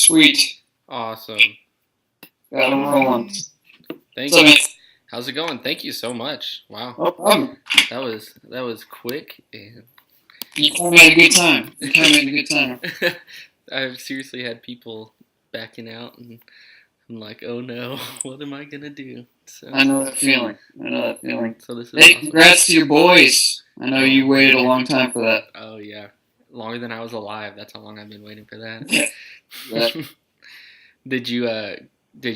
Sweet. Awesome. Got him rolling. Thank So, you. man, How's it going? Thank you so much. Wow. no problem. That was quick and You kind of had a good time. You kind of had a good time. I've seriously had people backing out and I'm like, "Oh no, what am I going to do?" So I know that feeling. so this is Hey, awesome. congrats to your boys. I know you waited a long time for that. Oh yeah. Longer than I was alive. That's how long I've been waiting for that. Yeah. Did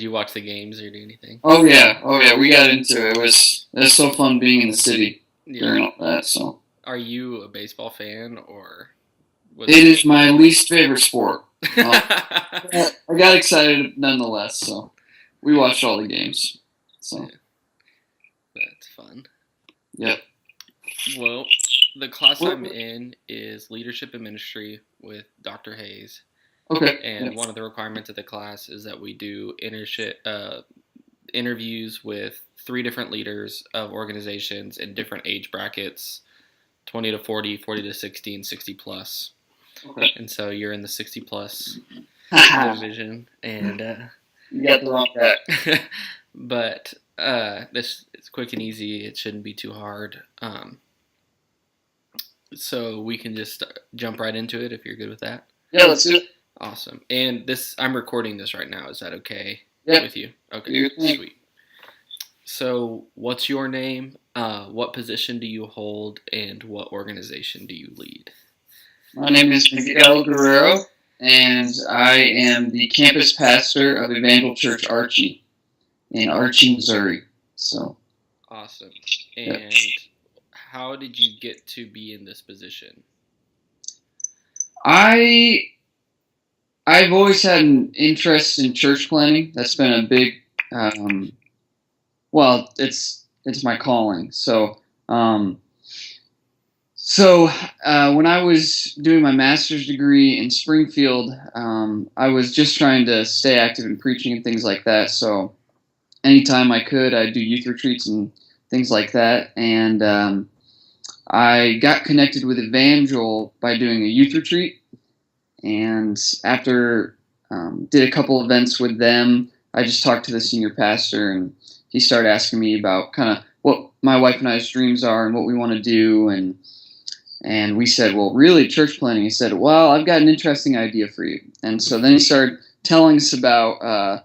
you watch the games or do anything? Oh yeah. We got into it. It was so fun being in the city Yeah. during all that. So Are you a baseball fan or it is my least favorite sport. I got excited nonetheless. So we watched all the games. So That's fun. yep. Well, the class I'm in is leadership and ministry with Dr. Hayes. Okay. And one of the requirements of the class is that we do interviews with 3 different leaders of organizations in different age brackets, 20 to 40, 40 to 60, and 60 plus. Okay. And so you're in the 60 plus division. And you got the wrong guy. but this is quick and easy. It shouldn't be too hard. So we can just jump right into it if you're good with that. Yeah, let's do it. Awesome. And I'm recording this right now. Is that okay with you? Okay, Yeah. sweet. So what's your name? What position do you hold? And what organization do you lead? My name is Miguel Guerreiro, and I am the campus pastor of Evangel Church Archie in Archie, Missouri. So awesome. And how did you get to be in this position? I've always had an interest in church planning. That's been a big, well, it's my calling. So when I was doing my master's degree in Springfield, I was just trying to stay active in preaching and things like that. So anytime I could, I'd do youth retreats and things like that. And I got connected with Evangel by doing a youth retreat. And after did a couple events with them, I just talked to the senior pastor, and he started asking me about kind of what my wife and I's dreams are and what we want to do. And we said, well, really, church planning. He said, well, I've got an interesting idea for you. And so then he started telling us about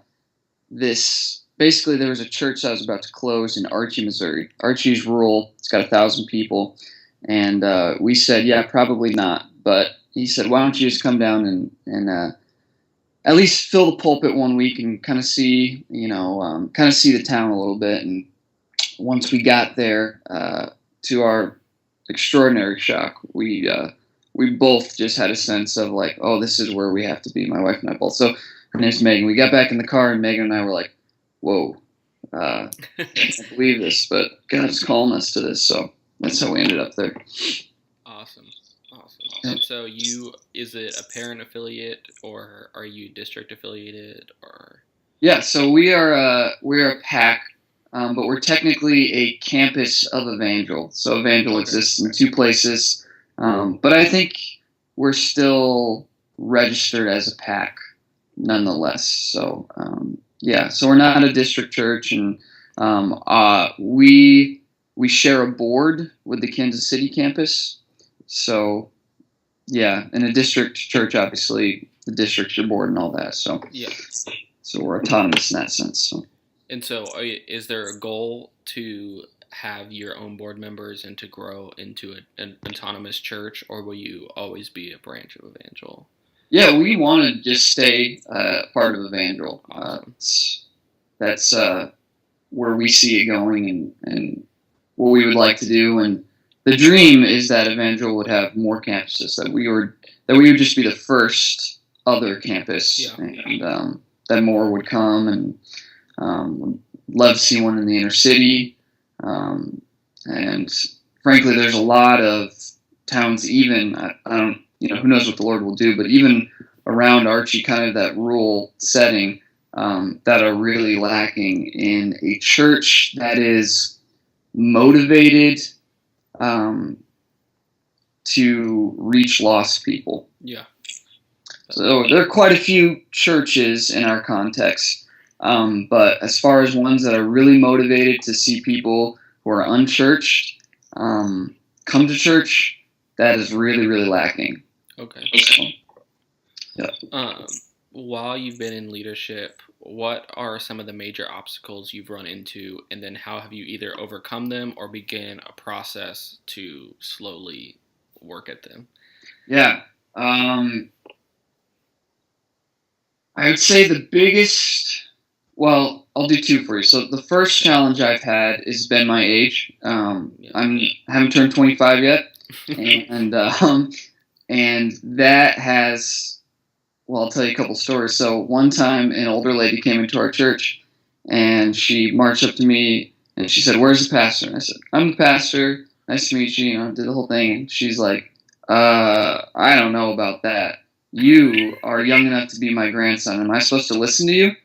this. Basically, there was a church that was about to close in Archie, Missouri. Archie's rural. It's got 1,000 people. And we said, yeah, probably not. But he said, why don't you just come down and at least fill the pulpit one week and kind of see, see the town a little bit. And once we got there, to our extraordinary shock, we both just had a sense of like, oh, this is where we have to be, my wife and I both. So her name's Megan. We got back in the car, and Megan and I were like, whoa, I can't believe this, but God's calling us to this. So that's how we ended up there. Awesome. And so is it a parent affiliate, or are you district affiliated, or? Yeah, so we're a PAC, but we're technically a campus of Evangel. So Evangel exists in 2 places, but I think we're still registered as a PAC nonetheless. So so we're not a district church, and we share a board with the Kansas City campus. So yeah, in a district church, obviously the district's your board and all that. So yeah, so we're autonomous in that sense. So. And so, is there a goal to have your own board members and to grow into an autonomous church, or will you always be a branch of Evangel? Yeah, we want to just stay part of Evangel. Awesome. That's where we see it going and what we would like to do. And the dream is that Evangel would have more campuses, that we would just be the first other campus, and that more would come, and love to see one in the inner city. And frankly, there's a lot of towns, even I don't, who knows what the Lord will do, but even around Archie, kind of that rural setting, that are really lacking in a church that is motivated to reach lost people. Yeah. So there are quite a few churches in our context, but as far as ones that are really motivated to see people who are unchurched come to church, that is really, really lacking. Okay. So, yeah. While you've been in leadership, what are some of the major obstacles you've run into, and then how have you either overcome them or began a process to slowly work at them? Yeah. I would say the biggest, well, I'll do two for you. So the first challenge I've had has been my age. I haven't turned 25 yet, and that has, well, I'll tell you a couple stories. So one time, an older lady came into our church, and she marched up to me, and she said, "Where's the pastor?" And I said, "I'm the pastor. Nice to meet you." Did the whole thing, and she's like, "I don't know about that. You are young enough to be my grandson. Am I supposed to listen to you?"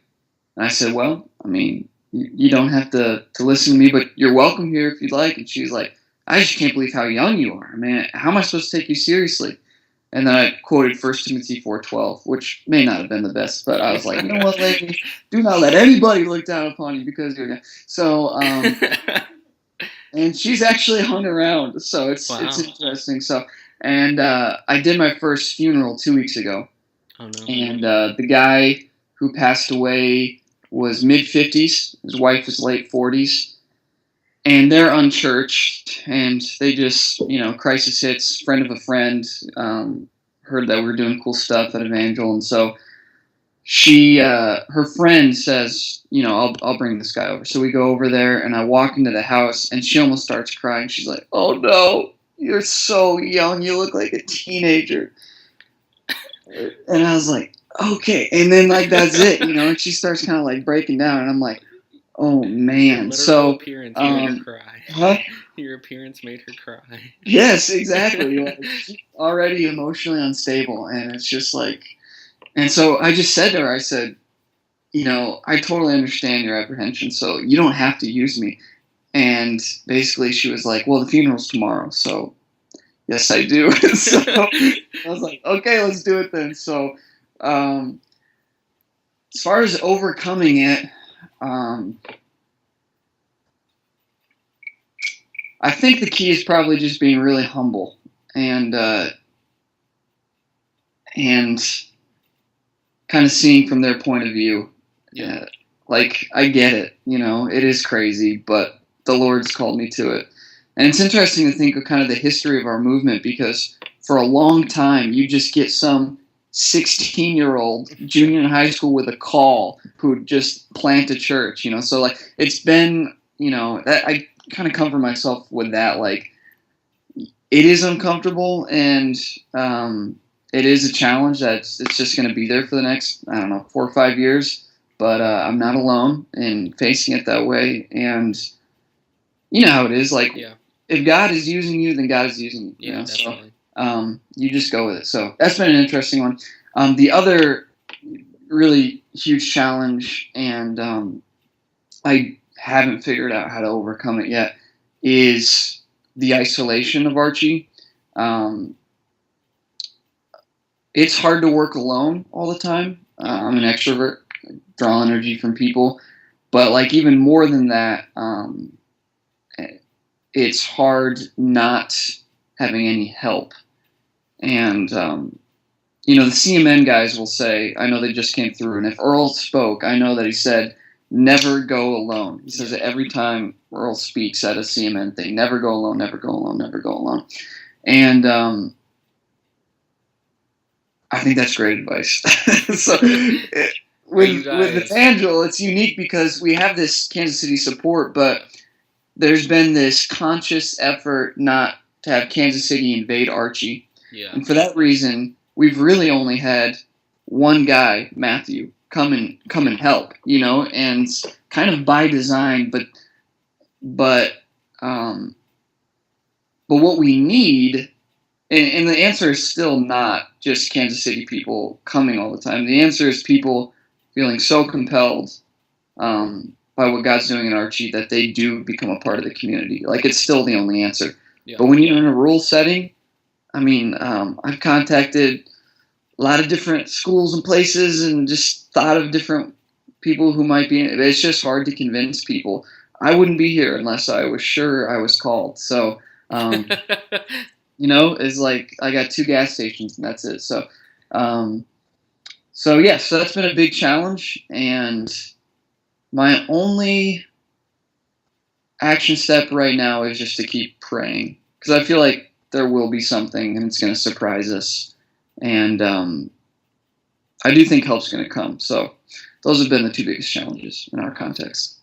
And I said, "Well, I mean, you don't have to listen to me, but you're welcome here if you'd like." And she's like, "I just can't believe how young you are. Man, how am I supposed to take you seriously?" And then I quoted 1 Timothy 4:12, which may not have been the best, but I was like, "You know what, lady? Do not let anybody look down upon you because you're young." So, and she's actually hung around, so it's interesting. So, and I did my first funeral 2 weeks ago. Oh no! And the guy who passed away was mid-50s. His wife was late 40s. And they're unchurched, and they just, crisis hits, friend of a friend, heard that we were doing cool stuff at Evangel, and so her friend says, I'll bring this guy over. So we go over there, and I walk into the house, and she almost starts crying. She's like, "Oh no, you're so young, you look like a teenager." And I was like, "Okay," and then that's it, and she starts kind of breaking down, and I'm like, "Oh man!" So appearance made her cry. Huh? Your appearance made her cry. Yes, exactly. She's already emotionally unstable, and it's just and so I just said to her, I said, "I totally understand your apprehension, so you don't have to use me." And basically, she was like, "Well, the funeral's tomorrow, so yes, I do." So I was like, "Okay, let's do it then." So, as far as overcoming it. I think the key is probably just being really humble and kind of seeing from their point of view. Yeah. I get it, it is crazy, but the Lord's called me to it. And it's interesting to think of kind of the history of our movement, because for a long time you just get some 16-year-old junior in high school with a call who would just plant a church, so it's been, that I kind of comfort myself with that. It is uncomfortable, and it is a challenge it's just going to be there for the next, 4 or 5 years, but I'm not alone in facing it that way. And you know how it is, if God is using you, then God is using you. Definitely. So you just go with it. So that's been an interesting one. The other really huge challenge, and I haven't figured out how to overcome it yet, is the isolation of Archie. It's hard to work alone all the time. I'm an extrovert, draw energy from people, but even more than that, it's hard not having any help. And the CMN guys will say, I know they just came through, and if Earl spoke, I know that he said, "Never go alone." He says it every time Earl speaks at a CMN thing. Never go alone, never go alone, never go alone. And I think that's great advice. So with Evangel, it's unique because we have this Kansas City support, but there's been this conscious effort not to have Kansas City invade Archie. Yeah. And for that reason, we've really only had one guy, Matthew, come and help, and kind of by design, but what we need, and the answer is still not just Kansas City people coming all the time. The answer is people feeling so compelled by what God's doing in Archie that they do become a part of the community. It's still the only answer. Yeah. But when you're in a rural setting, I've contacted a lot of different schools and places, and just thought of different people who might be in it. It's just hard to convince people. I wouldn't be here unless I was sure I was called. So, it's like I got 2 gas stations and that's it. Um, so that's been a big challenge. And my only action step right now is just to keep praying, because I feel like there will be something and it's going to surprise us. And I do think help's going to come. So those have been the 2 biggest challenges in our context.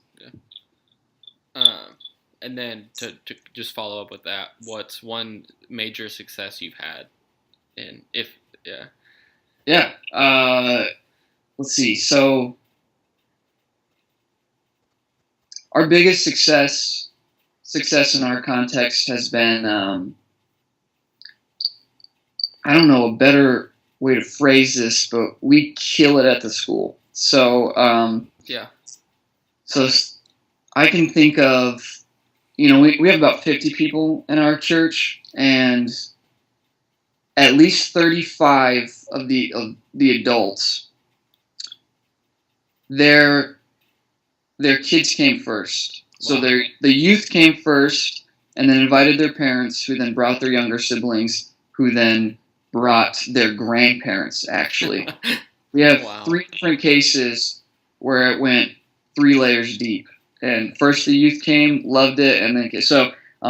And then to just follow up with that, what's one major success you've had? And Yeah. Let's see. So our biggest success in our context has been, I don't know a better way to phrase this, but we kill it at the school. So, So I can think of, we have about 50 people in our church, and at least 35 of the adults, their kids came first. Wow. So the youth came first, and then invited their parents, who then brought their younger siblings, who then brought their grandparents, actually. We have 3 different cases where it went 3 layers deep. And first the youth came, loved it, and then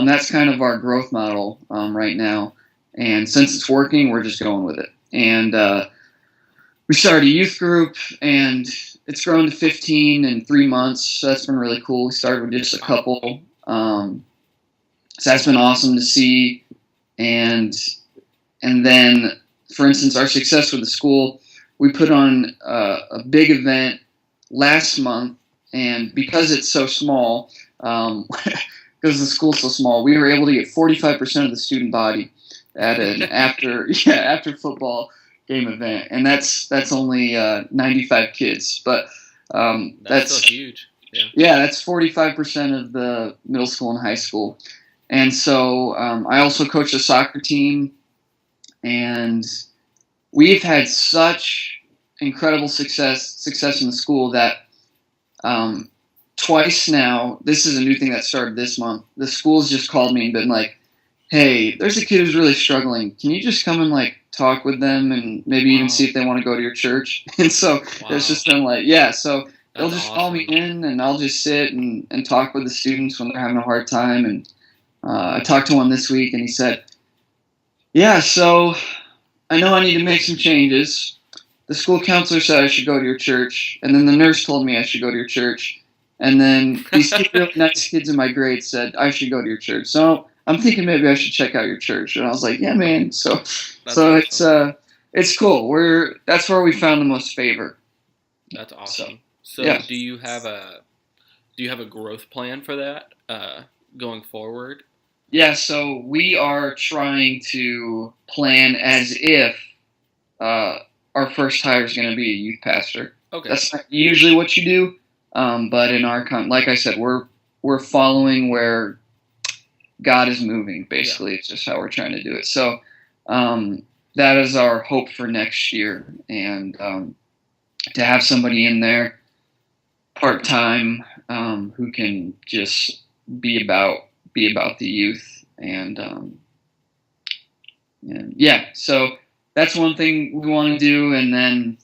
that's kind of our growth model right now. And since it's working, we're just going with it. And we started a youth group, and it's grown to 15 in 3 months. So that's been really cool. We started with just a couple. So that's been awesome to see. And then, for instance, our success with the school, we put on a big event last month. And because it's so small, because the school's so small, we were able to get 45% of the student body at an after football game event, and that's only 95 kids, but that's so huge. Yeah, that's 45% of the middle school and high school. And so I also coach a soccer team, and we've had such incredible success in the school that twice now, this is a new thing that started this month, the school's just called me and been like, hey, there's a kid who's really struggling. Can you just come and talk with them and maybe even see if they want to go to your church? And so it's just been so they'll just call me in, and I'll just sit and talk with the students when they're having a hard time. And I talked to one this week, and he said, yeah, so I know I need to make some changes. The school counselor said I should go to your church, and then the nurse told me I should go to your church, and then these really nice kids in my grade said I should go to your church. So I'm thinking maybe I should check out your church. And I was like, yeah, man. So awesome. It's cool. That's where we found the most favor. That's awesome. So yeah. Do you have a growth plan for that going forward? Yeah. So we are trying to plan as if our first hire is going to be a youth pastor. Okay. That's not usually what you do, but in our like I said, we're following where God is moving. Basically, It's just how we're trying to do it. So that is our hope for next year, and to have somebody in there part time who can just be about the youth, and so. That's one thing we want to do, and then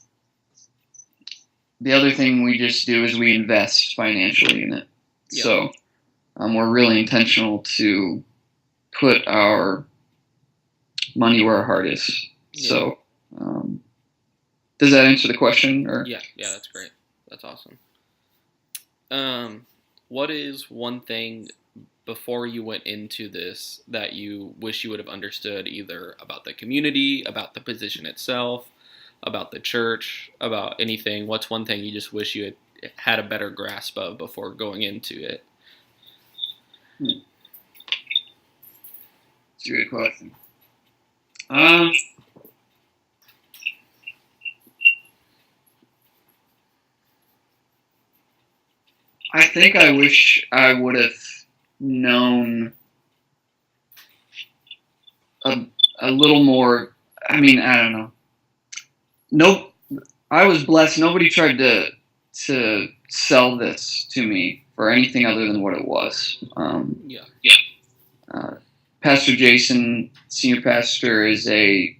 the other thing we just do is we invest financially in it. Yep. So we're really intentional to put our money where our heart is. Yep. So does that answer the question? Or? Yeah, that's great. That's awesome. What is one thing before you went into this that you wish you would have understood, either about the community, about the position itself, about the church, about anything? What's one thing you just wish you had a better grasp of before going into it? That's a good question. I think I wish I would have known a little more. I mean, I don't know. nope. I was blessed. Nobody tried to sell this to me for anything other than what it was. Yeah. Uh, Pastor Jason, senior pastor, is a.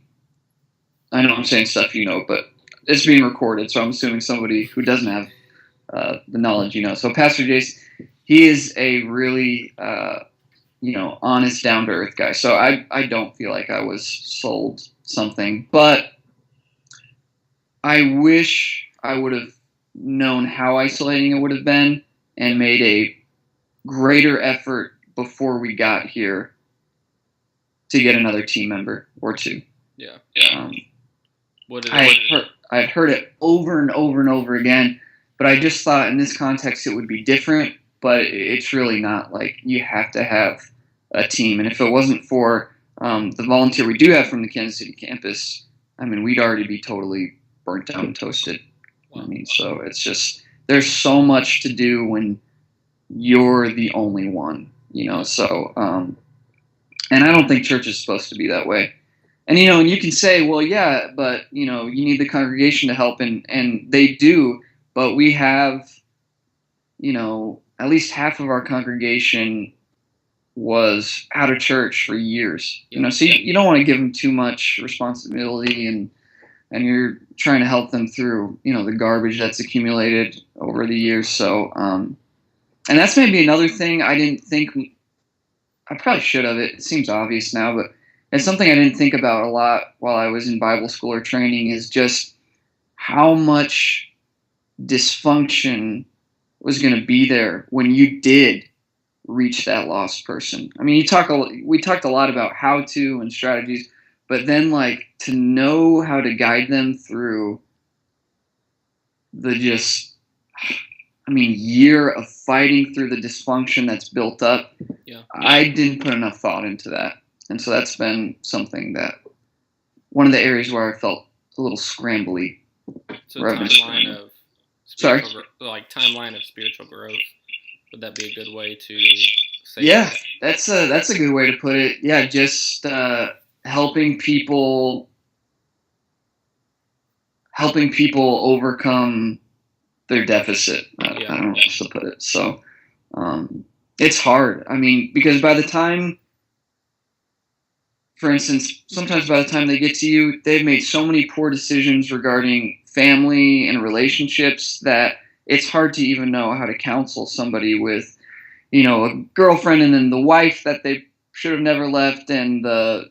I know I'm saying stuff you know, but it's being recorded, so I'm assuming somebody who doesn't have the knowledge you know. So Pastor Jason, he is a really honest, down to earth guy. So I don't feel like I was sold something, but I wish I would have known how isolating it would have been and made a greater effort before we got here to get another team member or two. Yeah. Um, I had heard it over and over and over again, but I just thought in this context it would be different, but it's really not. Like, you have to have a team. And if it wasn't for the volunteer we do have from the Kansas City campus, I mean, we'd already be totally burnt out and toasted. Wow. I mean, so it's just, there's so much to do when you're the only one, so, and I don't think church is supposed to be that way. And, and you can say, well, yeah, but, you need the congregation to help, and they do, but we have, at least half of our congregation was out of church for years, so you don't want to give them too much responsibility, and you're trying to help them through, the garbage that's accumulated over the years. So, and that's maybe another thing I didn't think, I probably should have. It seems obvious now, but it's something I didn't think about a lot while I was in Bible school or training, is just how much dysfunction was going to be there when you did reach that lost person. I mean, we talked a lot about how to and strategies, but then, like, to know how to guide them through the year of fighting through the dysfunction that's built up. Yeah. I didn't put enough thought into that. And so that's been something that, one of the areas where I felt a little scrambly. So timeline of spiritual growth. Would that be a good way to say that? That's a good way to put it. Yeah, just helping people overcome their deficit. I don't know how else to put it. So it's hard. I mean, because by the time, for instance, sometimes by the time they get to you, they've made so many poor decisions regarding family and relationships that it's hard to even know how to counsel somebody with, a girlfriend and then the wife that they should have never left, and the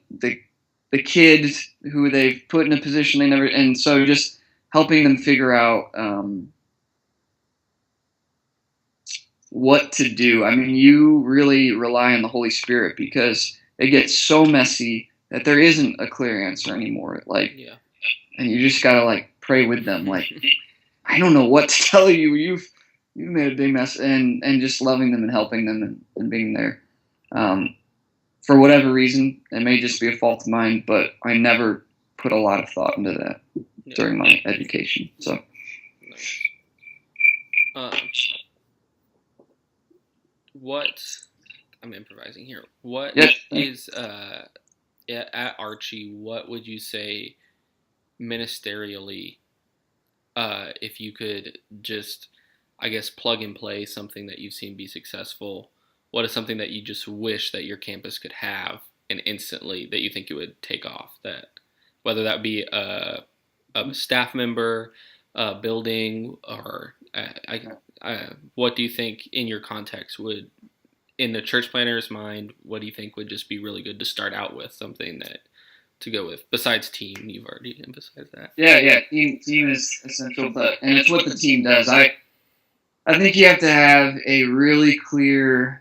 kids who they've put in a position they never, and so just helping them figure out what to do. I mean, you really rely on the Holy Spirit, because it gets so messy that there isn't a clear answer anymore. And you just gotta pray with them. I don't know what to tell you. You've made a big mess, and just loving them and helping them and being there. For whatever reason, it may just be a fault of mine, but I never put a lot of thought into that during my education. So, I'm improvising here. What is at Archie? What would you say ministerially? If you could just, I guess, plug and play something that you've seen be successful, what is something that you just wish that your campus could have, and instantly that you think it would take off? That, whether that be a staff member, a building, or what do you think in your context would, in the church planner's mind, what do you think would just be really good to start out with, something that to go with besides team? You've already emphasized that. Yeah. Team is essential, and it's what the team does. I think you have to have a really clear.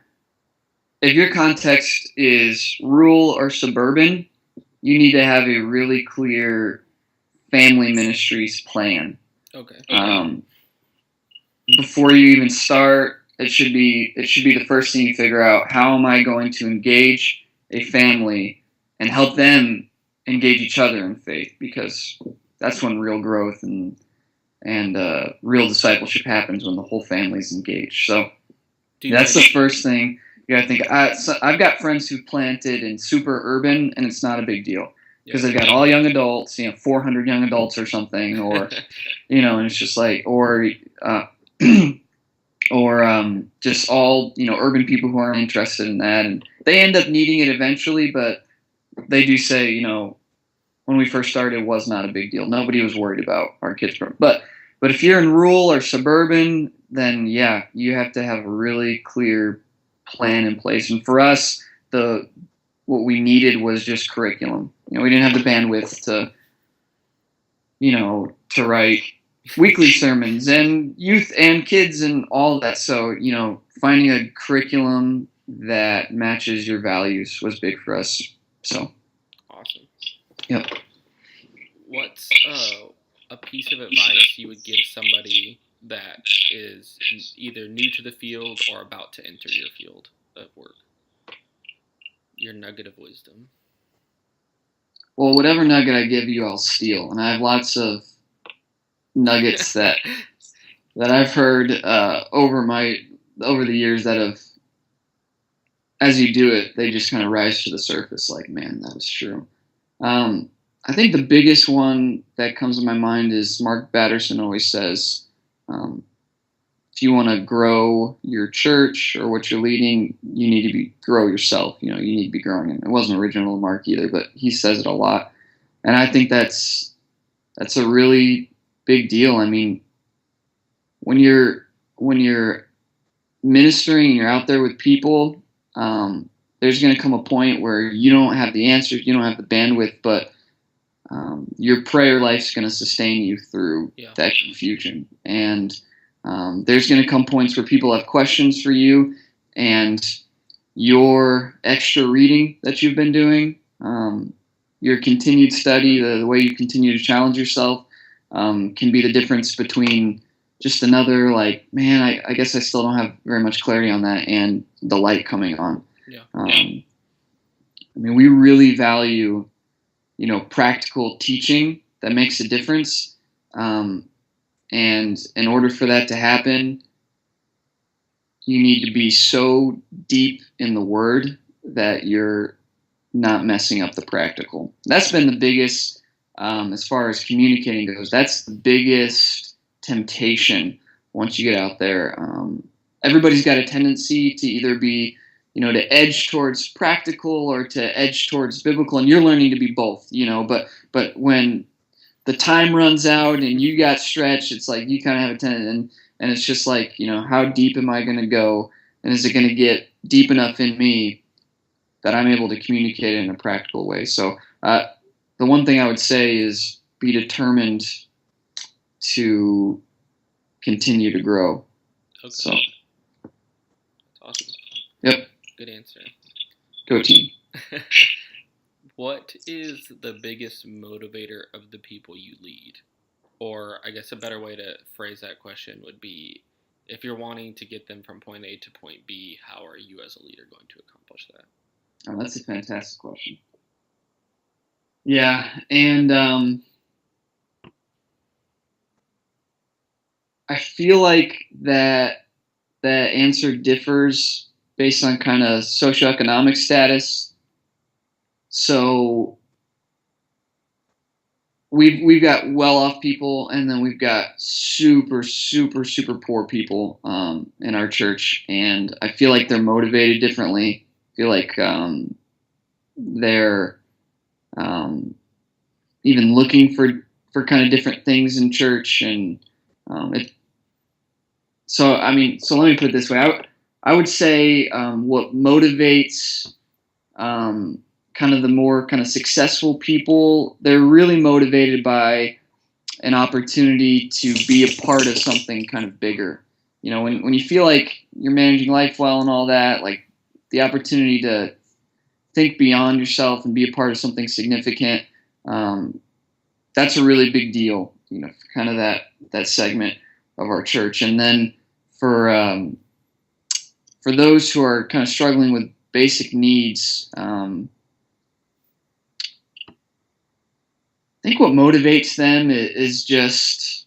If your context is rural or suburban, you need to have a really clear family ministries plan. Okay. Before you even start, it should be the first thing you figure out. How am I going to engage a family and help them engage each other in faith? Because that's when real growth and real discipleship happens, when the whole family's engaged. So that's the first thing you gotta think. I've got friends who planted in super urban, and it's not a big deal. because they've got all young adults, 400 young adults or something, or and it's just like, or just all urban people who aren't interested in that, and they end up needing it eventually. But they do say, when we first started, it was not a big deal. Nobody was worried about our kids. But if you're in rural or suburban, then yeah, you have to have a really clear plan in place. And for us, what we needed was just curriculum. We didn't have the bandwidth to write weekly sermons and youth and kids and all that. So, finding a curriculum that matches your values was big for us. So. Awesome. Yep. What's a piece of advice you would give somebody that is either new to the field or about to enter your field of work? Your nugget of wisdom. Well, whatever nugget I give you, I'll steal. And I have lots of nuggets that I've heard over the years that have, as you do it, they just kind of rise to the surface. Like, man, that was true. I think the biggest one that comes to my mind is Mark Batterson always says, if you want to grow your church or what you're leading, you need to grow yourself. You need to be growing. And it wasn't original to Mark either, but he says it a lot. And I think that's a really big deal. I mean, when you're ministering and you're out there with people, there's going to come a point where you don't have the answers, you don't have the bandwidth, but your prayer life's going to sustain you through that confusion. And there's going to come points where people have questions for you, and your extra reading that you've been doing, your continued study, the way you continue to challenge yourself, can be the difference between just another, like, man, I guess I still don't have very much clarity on that, and the light coming on. Yeah. I mean, we really value, practical teaching that makes a difference. And in order for that to happen, you need to be so deep in the Word that you're not messing up the practical. That's been the biggest, as far as communicating goes, that's the biggest temptation once you get out there. Everybody's got a tendency to either be, to edge towards practical or to edge towards biblical, and you're learning to be both, but when the time runs out and you got stretched, it's like you kind of have a tendency, and it's just like, how deep am I going to go, and is it going to get deep enough in me that I'm able to communicate it in a practical way? So the one thing I would say is be determined to continue to grow. Okay. So that's awesome. Yep. Good answer. Go team. What is the biggest motivator of the people you lead? Or I guess a better way to phrase that question would be, if you're wanting to get them from point A to point B, how are you as a leader going to accomplish that? Oh, that's a fantastic question. Yeah, and I feel like that answer differs based on kind of socioeconomic status. So we've got well-off people, and then we've got super, super, super poor people in our church, and I feel like they're motivated differently. I feel like they're even looking for kind of different things in church, and so let me put it this way. I would say what motivates kind of the more kind of successful people, they're really motivated by an opportunity to be a part of something kind of bigger. When you feel like you're managing life well and all that, like the opportunity to think beyond yourself and be a part of something significant, that's a really big deal, kind of that segment of our church. And then for those who are kind of struggling with basic needs, I think what motivates them is just,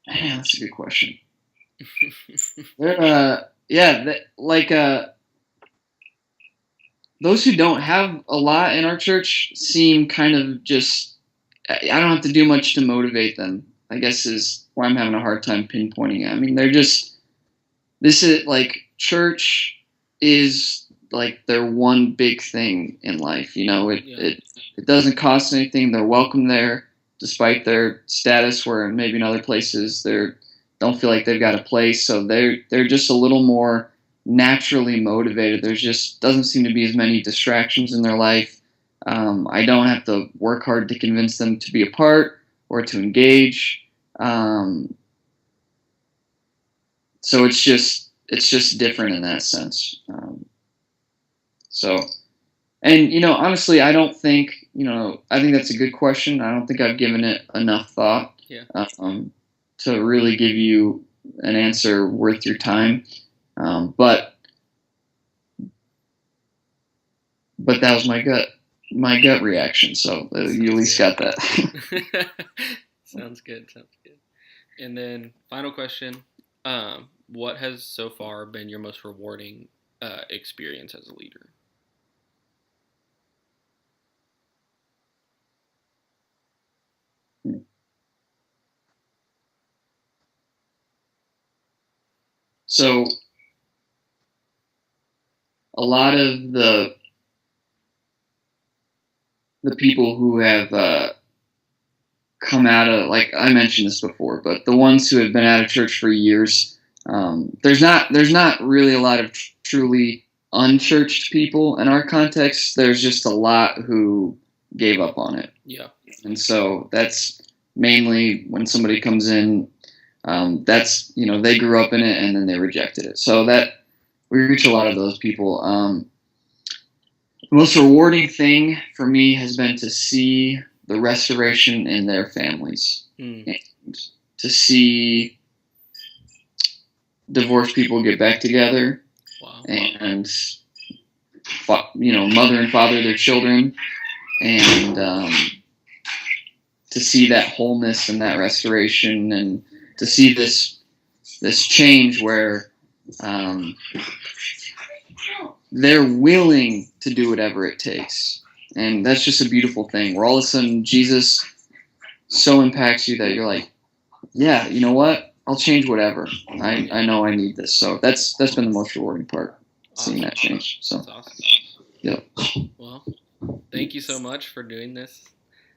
man, that's a good question. those who don't have a lot in our church seem kind of just, I don't have to do much to motivate them, I guess is why I'm having a hard time pinpointing it. I mean, they're just, this is like church is like their one big thing in life. You know, it doesn't cost anything. They're welcome there, despite their status, where maybe in other places they don't feel like they've got a place. So they're just a little more naturally motivated. There's just doesn't seem to be as many distractions in their life. I don't have to work hard to convince them to be a part or to engage. So it's just different in that sense. So, and honestly, I don't think I think that's a good question. I don't think I've given it enough thought to really give you an answer worth your time. But that was my gut reaction. So you at least got that. Sounds good. And then final question. What has so far been your most rewarding experience as a leader? So a lot of the people who have come out of, like I mentioned this before, but the ones who have been out of church for years, there's not really a lot of truly unchurched people in our context. There's just a lot who gave up on it. Yeah. And so that's mainly when somebody comes in, that's, they grew up in it and then they rejected it. So that we reach a lot of those people. The most rewarding thing for me has been to see the restoration in their families, and to see divorced people get back together. Wow. And mother and father their children, and to see that wholeness and that restoration, and to see this change where they're willing to do whatever it takes. And that's just a beautiful thing, where all of a sudden Jesus so impacts you that you're like, yeah, you know what? I'll change whatever. I know I need this. So that's been the most rewarding part, seeing that change. So that's awesome. Yeah. Well, thank you so much for doing this.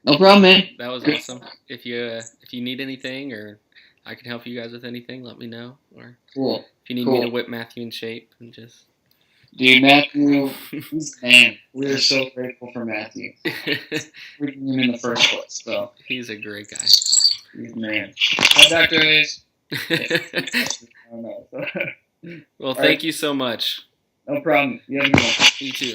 No problem, man. That was awesome. If you need anything, or I can help you guys with anything, let me know. Or cool. If you need me to whip Matthew in shape, and just. Dude, Matthew, man, we're so grateful for Matthew. Bringing him in the first place, so. He's a great guy. He's a man. Hi, Dr. Hayes. Well, thank you so much. No problem. You have a good one. You too.